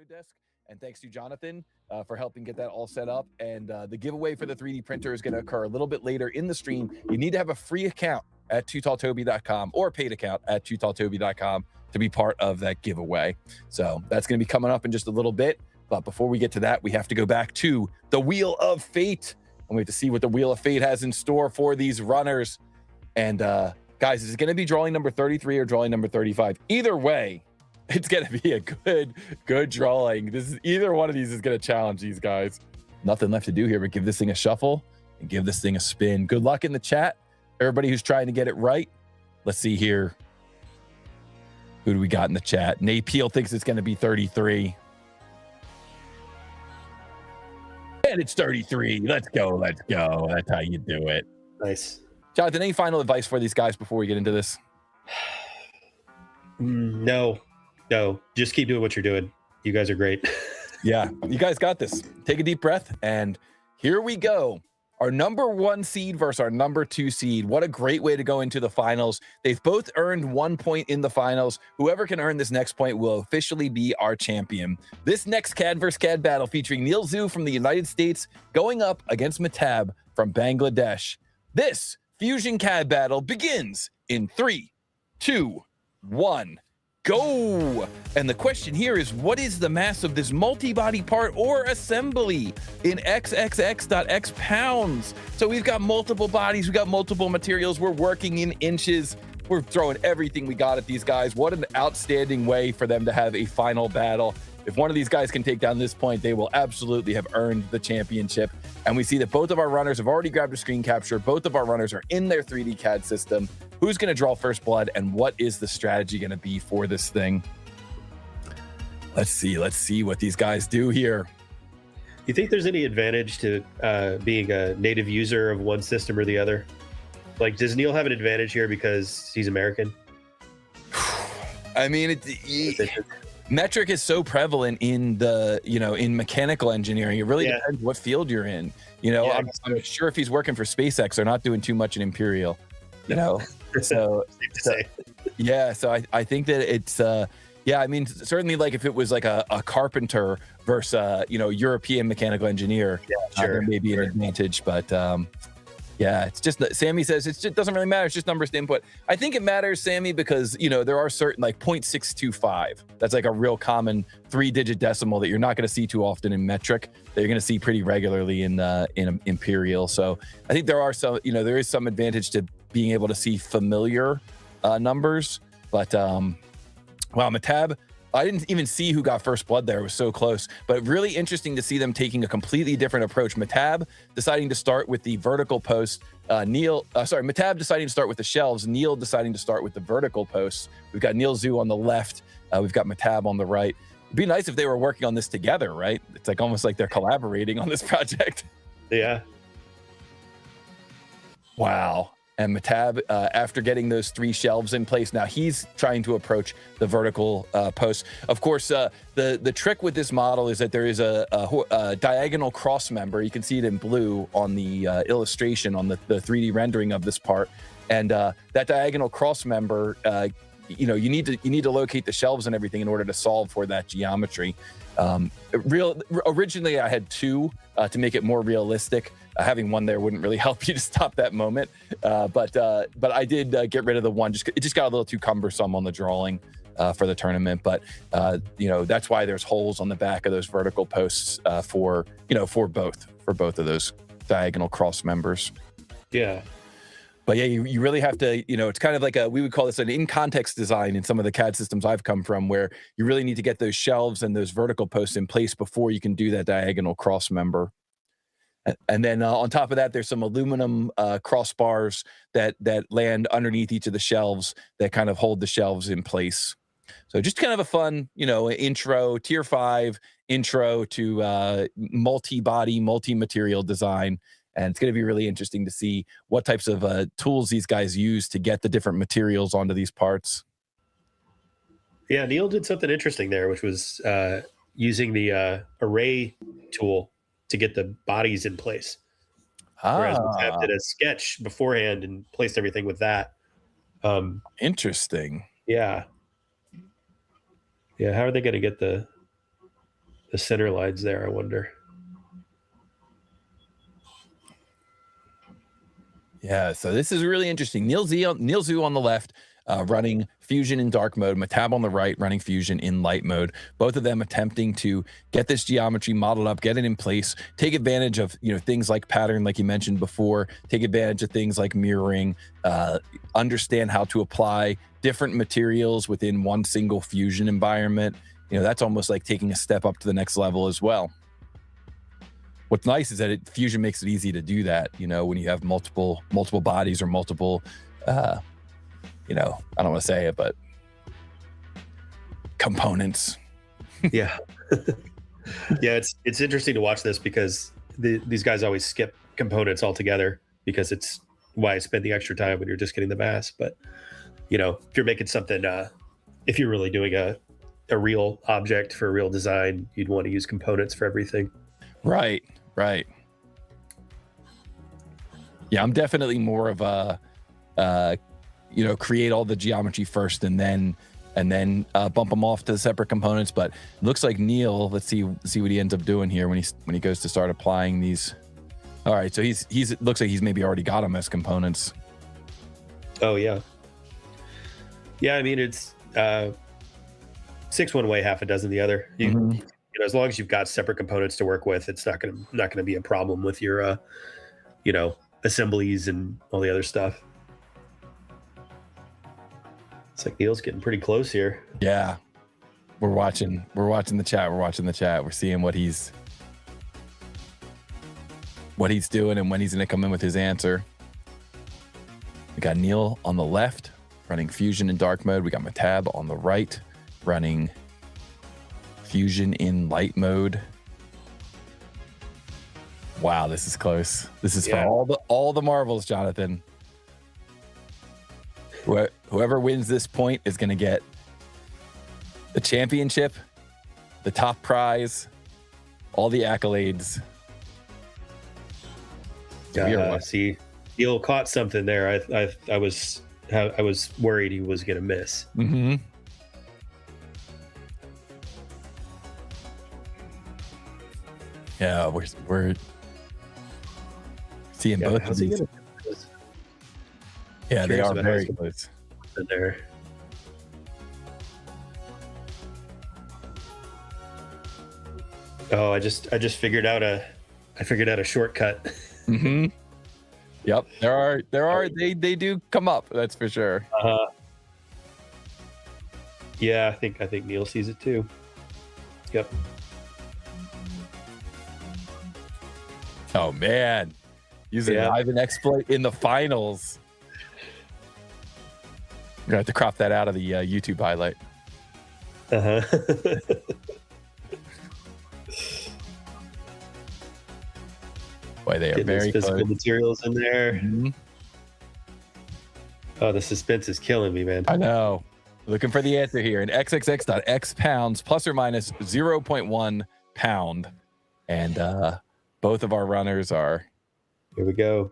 Autodesk. And thanks to Jonathan for helping get that all set up. And the giveaway for the 3D printer is going to occur a little bit later in the stream. You need to have a free account at TooTallToby.com or a paid account at TooTallToby.com to be part of that giveaway. So that's going to be coming up in just a little bit. But before we get to that, we have to go back to the Wheel of Fate. And we have to see what the Wheel of Fate has in store for these runners. And guys, is it going to be drawing number 33 or drawing number 35? Either way, it's going to be a good drawing. This is either one of these is going to challenge these guys. Nothing left to do here but give this thing a shuffle and give this thing a spin. Good luck in the chat, everybody who's trying to get it right. Let's see here. Who do we got in the chat? Nate Peel thinks it's going to be 33. And it's 33. Let's go. Let's go. That's how you do it. Nice. Jonathan, any final advice for these guys before we get into this? No. Just keep doing what you're doing. You guys are great. Yeah, you guys got this. Take a deep breath, and here we go. Our number 1 seed versus our number 2 seed. What a great way to go into the finals. They've both earned 1 point in the finals. Whoever can earn this next point will officially be our champion. This next CAD versus CAD battle featuring Neil Zhu from the United States going up against Mehtab from Bangladesh. This Fusion CAD battle begins in 3, 2, 1. Go! And the question here is, what is the mass of this multi-body part or assembly in XXX.X pounds? So we've got multiple bodies, we've got multiple materials, we're working in inches, we're throwing everything we got at these guys. What an outstanding way for them to have a final battle. If one of these guys can take down this point, they will absolutely have earned the championship. And we see that both of our runners have already grabbed a screen capture. Both of our runners are in their 3D CAD system. Who's going to draw first blood, and what is the strategy going to be for this thing? Let's see what these guys do here. You think there's any advantage to being a native user of one system or the other? Like, does Neil have an advantage here because he's American? I mean, metric is so prevalent in in mechanical engineering. It really depends what field you're in. I'm sure if he's working for SpaceX, they're not doing too much in Imperial. So I think that it's I mean, certainly, like if it was like a carpenter versus European mechanical engineer, there may be an advantage, but it's just that Sammy says it doesn't really matter. It's just numbers to input. I think it matters, Sammy, because there are certain, like 0.625. That's like a real common 3-digit decimal that you're not going to see too often in metric, that you're going to see pretty regularly in Imperial. So I think there are some, there is some advantage to being able to see familiar numbers. But wow, Mehtab, I didn't even see who got first blood there. It was so close. But really interesting to see them taking a completely different approach. Mehtab deciding to start with the vertical post. Mehtab deciding to start with the shelves. Neil deciding to start with the vertical posts. We've got Neil Zhu on the left. We've got Mehtab on the right. It'd be nice if they were working on this together, right? It's like almost like they're collaborating on this project. Yeah. Wow. And Mehtab, after getting those 3 shelves in place, now he's trying to approach the vertical post. Of course, the trick with this model is that there is a diagonal cross member. You can see it in blue on the illustration on the 3D rendering of this part. And that diagonal cross member, you need to locate the shelves and everything in order to solve for that geometry. Originally, I had 2 to make it more realistic. Having 1 there wouldn't really help you to stop that moment, but I did get rid of the 1. It just got a little too cumbersome on the drawing for the tournament. But that's why there's holes on the back of those vertical posts for both of those diagonal cross members. Yeah. But yeah, you really have to, it's kind of like we would call this an in-context design in some of the CAD systems I've come from, where you really need to get those shelves and those vertical posts in place before you can do that diagonal cross member. And then on top of that, there's some aluminum crossbars that land underneath each of the shelves that kind of hold the shelves in place. So just kind of a fun, intro, tier 5 intro to multi-body, multi-material design. And it's going to be really interesting to see what types of tools these guys use to get the different materials onto these parts. Yeah, Neil did something interesting there, which was using the array tool to get the bodies in place. Whereas Mehtab did a sketch beforehand and placed everything with that. Interesting. Yeah. Yeah, how are they going to get the center lines there, I wonder. Yeah, so this is really interesting. Neil Zhu on the left, running Fusion in dark mode. Mehtab on the right, running Fusion in light mode. Both of them attempting to get this geometry modeled up, get it in place, take advantage of things like pattern, like you mentioned before, take advantage of things like mirroring, understand how to apply different materials within one single Fusion environment. That's almost like taking a step up to the next level as well. What's nice is that Fusion makes it easy to do that, when you have multiple bodies or multiple, I don't want to say it, but components. Yeah. Yeah, it's interesting to watch this because these guys always skip components altogether because it's why I spend the extra time when you're just getting the mass. But, if you're making something, if you're really doing a real object for a real design, you'd want to use components for everything. Right. Yeah, I'm definitely more of a, create all the geometry first and then bump them off to the separate components. But it looks like Neil, let's see what he ends up doing here when he goes to start applying these. All right, so it looks like he's maybe already got them as components. Oh yeah. Yeah, I mean it's 6 one way, half a dozen the other. As long as you've got separate components to work with, it's not gonna be a problem with your assemblies and all the other stuff. It's like Neil's getting pretty close here. Yeah, we're watching the chat. We're seeing what he's doing and when he's going to come in with his answer. We got Neil on the left running Fusion in dark mode. We got Mehtab on the right running Fusion in light mode. Wow, this is close. This is for all the marbles, Jonathan. Whoever wins this point is going to get the championship, the top prize, all the accolades. See, Neil caught something there. I was worried he was going to miss. Mm-hmm. Yeah, we're seeing both of these. Yeah, they are very close. There. Oh, I just figured out a shortcut. Mm-hmm. Yep, they do come up. That's for sure. Yeah, I think Neil sees it too. Yep. Oh man, using Ivan exploit in the finals. We're gonna have to crop that out of the YouTube highlight. Boy, they are very physical close. Materials in there. Mm-hmm. Oh, the suspense is killing me, man. I know. Looking for the answer here in xxx.x pounds plus or minus 0.1 pound, and both of our runners are. Here we go.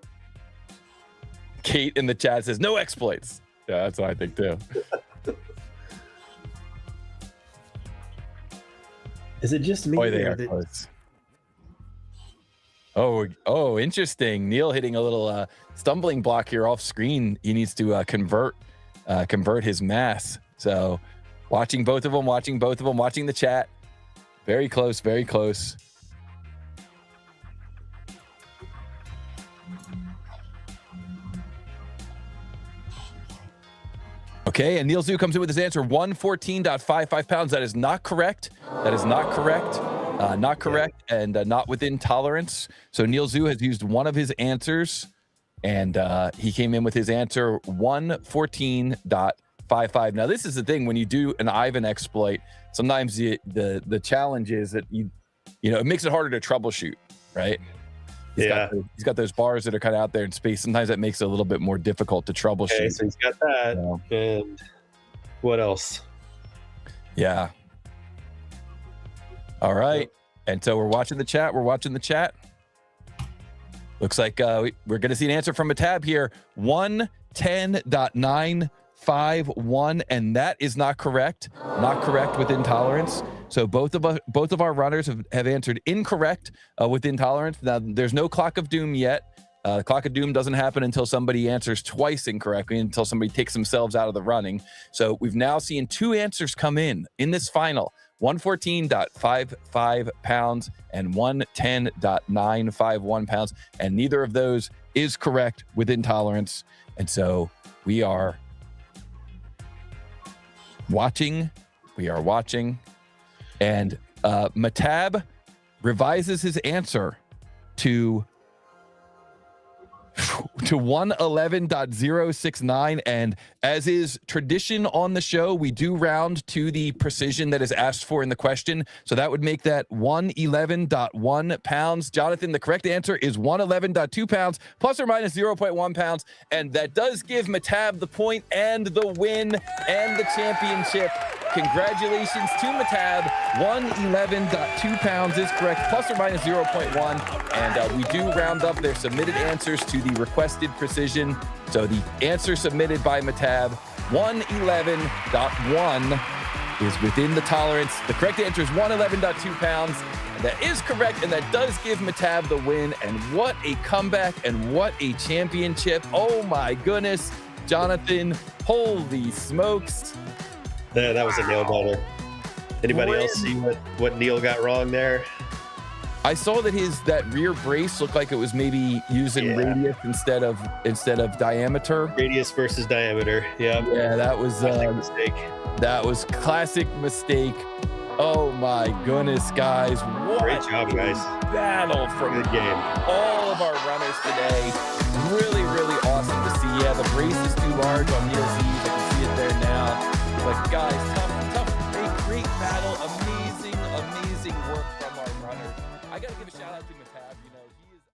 Kate in the chat says no exploits. Yeah, that's what I think too. Is it just me? Boy, they are close. Oh, interesting. Neil hitting a little stumbling block here off screen. He needs to convert his mass. So watching both of them, watching the chat. Very close, very close. Okay, and Neil Zhu comes in with his answer, 114.55 pounds. That is not correct. Not correct, and not within tolerance. So Neil Zhu has used one of his answers, and he came in with his answer, 114.55. Now, this is the thing. When you do an Ivan exploit, sometimes the challenge is that it makes it harder to troubleshoot, right? He's got those bars that are kind of out there in space. Sometimes that makes it a little bit more difficult to troubleshoot. Okay, so he's got that. Yeah. And what else? Yeah. All right. And so we're watching the chat. Looks like we're going to see an answer from Mehtab here. 110.951. And that is not correct. Not correct within tolerance. So both of our runners have answered incorrect within tolerance. Now, there's no clock of doom yet. The clock of doom doesn't happen until somebody answers twice incorrectly, until somebody takes themselves out of the running. So we've now seen 2 answers come in this final, 114.55 pounds and 110.951 pounds. And neither of those is correct within tolerance. And so we are watching. And Mehtab revises his answer to 111.069, and as is tradition on the show, we do round to the precision that is asked for in the question. So that would make that 111.1 pounds. Jonathan, the correct answer is 111.2 pounds plus or minus 0.1 pounds, and that does give Mehtab the point and the win and the championship. Congratulations to Mehtab. 111.2 pounds is correct, plus or minus 0.1. And we do round up their submitted answers to the requested precision. So the answer submitted by Mehtab, 111.1, is within the tolerance. The correct answer is 111.2 pounds. And that is correct, and that does give Mehtab the win. And what a comeback and what a championship. Oh my goodness, Jonathan, holy smokes. Yeah, that was a nail biter. Anybody else see what Neil got wrong there? I saw that rear brace looked like it was maybe using radius instead of diameter. Radius versus diameter. Yeah. Yeah, that was classic mistake. That was classic mistake. Oh my goodness, guys! What great job, guys! Battle from good game. All of our runners today. Really, really awesome to see. Yeah, the brace is too large on Neil Z's. I can see it there now. But guys, tough, great battle. Amazing work from our runners. I got to give a shout out to Mehtab.